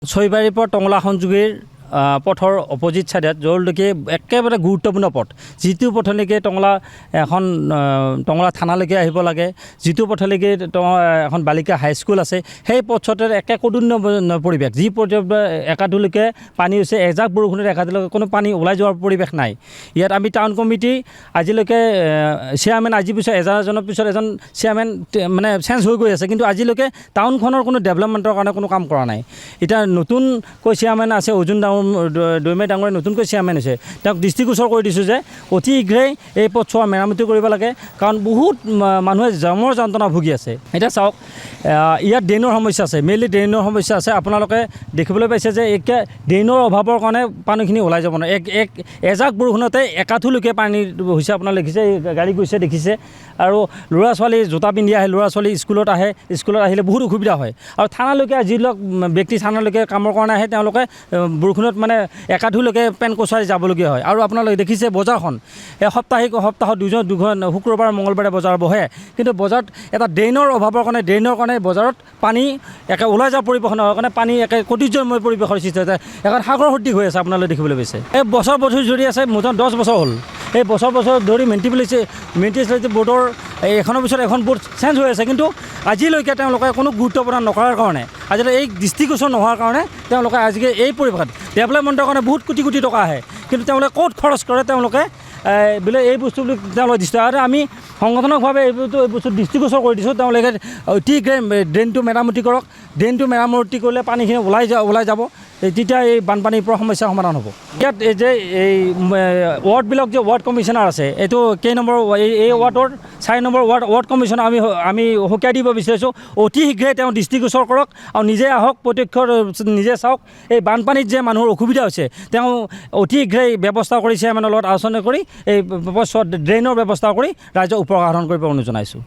ছয়বাৰীৰ পৰা টংলা সংযোগীৰ পথৰ অপজিট ছাইডত য'লৈকে একেবাৰে গুৰুত্বপূৰ্ণ পথ, যিটো পথলৈকে টংলা থানালৈকে আহিব লাগে, যিটো পথলৈকে এখন বালিকা হাইস্কুল আছে, সেই পথতে একে কদন্য পৰিৱেশ। যি একাটোলৈকে পানী হৈছে, এজাক বৰষুণত একাটোলৈকে কোনো পানী ওলাই যোৱাৰ পৰিৱেশ নাই। ইয়াত আমি টাউন কমিটি আজিলৈকে চেয়াৰমেন, আজি পিছত এজনৰ পিছত এজন চেয়াৰমেন মানে চেঞ্জ হৈ গৈ আছে, কিন্তু আজিলৈকে টাউনখনৰ কোনো ডেভেলপমেণ্টৰ কাৰণে কোনো কাম কৰা নাই। এতিয়া নতুনকৈ চেয়াৰমেন আছে, অৰ্জুন দৈমাৰী ডাঙৰীয়া নতুনকৈ চেয়াৰমেন হৈছে, তেওঁক দৃষ্টিগোচৰ কৰি দিছোঁ যে অতি শীঘ্ৰেই এই পথছোৱা মেৰামতি কৰিব লাগে, কাৰণ বহুত মানুহে জামৰ যন্ত্ৰণা ভুগি আছে। এতিয়া চাওক, ইয়াত ড্ৰেইনৰ সমস্যা আছে, মেইনলি ড্ৰেইনৰ সমস্যা আছে। আপোনালোকে দেখিবলৈ পাইছে যে একে ড্ৰেইনৰ অভাৱৰ কাৰণে পানীখিনি ওলাই যাব নোৱাৰে। এজাক বৰষুণতে একাঠোলৈকে পানী হৈছে, আপোনালোকে দেখিছে, গাড়ী গৈছে দেখিছে। আৰু ল'ৰা ছোৱালী জোতা পিন্ধি আহে, ল'ৰা ছোৱালী স্কুলত আহে, স্কুলত আহিলে বহুত অসুবিধা হয়। আৰু থানালৈকে যিবিলাক ব্যক্তি থানালৈকে কামৰ কাৰণে আহে, তেওঁলোকে বৰষুণত মানে একাঠোলৈকে পেন কচাই যাবলগীয়া হয়। আৰু আপোনালোকে দেখিছে বজাৰখন, সপ্তাহত দুখন শুক্ৰবাৰ মঙলবাৰে বজাৰ বহে, কিন্তু বজাৰত এটা ড্ৰেইনৰ অভাৱৰ কাৰণে বজাৰত পানী একে ওলাই যোৱা পৰিৱেশ নোহোৱাৰ কাৰণে পানী একে কটিজময় পৰিৱেশৰ সৃষ্টি হৈছে, এখন সাগৰ সদৃশ হৈ আছে। আপোনালোকে দেখিবলৈ পাইছে এই বছৰ ধৰি আছে, মুঠতে 10 বছৰ হ'ল। এই বছৰ ধৰি মিউনিচিপালিটি বৰ্ডৰ এখনৰ পিছত এখন বৰ্ড চেঞ্জ হৈ আছে, কিন্তু আজিলৈকে তেওঁলোকে কোনো গুৰুত্ব প্ৰদান নকৰাৰ কাৰণে, আজিলৈ এই দৃষ্টিগোচৰ নোহোৱাৰ কাৰণে তেওঁলোকে আজিকালি এই পৰিৱেশত ডেভেলপমেণ্টৰ কাৰণে বহুত কোটি কোটি টকা আহে, কিন্তু তেওঁলোকে ক'ত খৰচ কৰে, তেওঁলোকে বোলে এই বস্তুবিলাক তেওঁলোকে দৃষ্টি, আৰু আমি সংগঠনকভাৱে এই বস্তু দৃষ্টিগোচৰ কৰি দিছোঁ। তেওঁলোকে অতি ড্ৰেইনটো মেৰামতি কৰক, ড্ৰেইনটো মেৰামতি কৰিলে পানীখিনি ওলাই যাব, তেতিয়া এই বানপানীৰ পৰা সমস্যাৰ সমাধান হ'ব। ইয়াত এই যে এই ৱাৰ্ডবিলাক যে ৱাৰ্ড কমিশ্যনাৰ আছে, এইটো কেই নম্বৰ এই ৱাৰ্ডৰ 4 নম্বৰ ৱাৰ্ড কমিশ্যনাৰ আমি সকীয়াই দিব বিচাৰিছোঁ। অতি শীঘ্ৰে তেওঁ দৃষ্টিগোচৰ কৰক আৰু নিজে আহক, প্ৰত্যক্ষ নিজে চাওক এই বানপানীত যে মানুহৰ অসুবিধা হৈছে, তেওঁ অতি শীঘ্ৰে ব্যৱস্থা কৰি চেয়াৰমেনৰ লগত আলোচনা কৰি এই ড্ৰেইনৰ ব্যৱস্থা কৰি ৰাইজক উপকাৰ সাধন কৰিব অনুৰোধ জনাইছোঁ।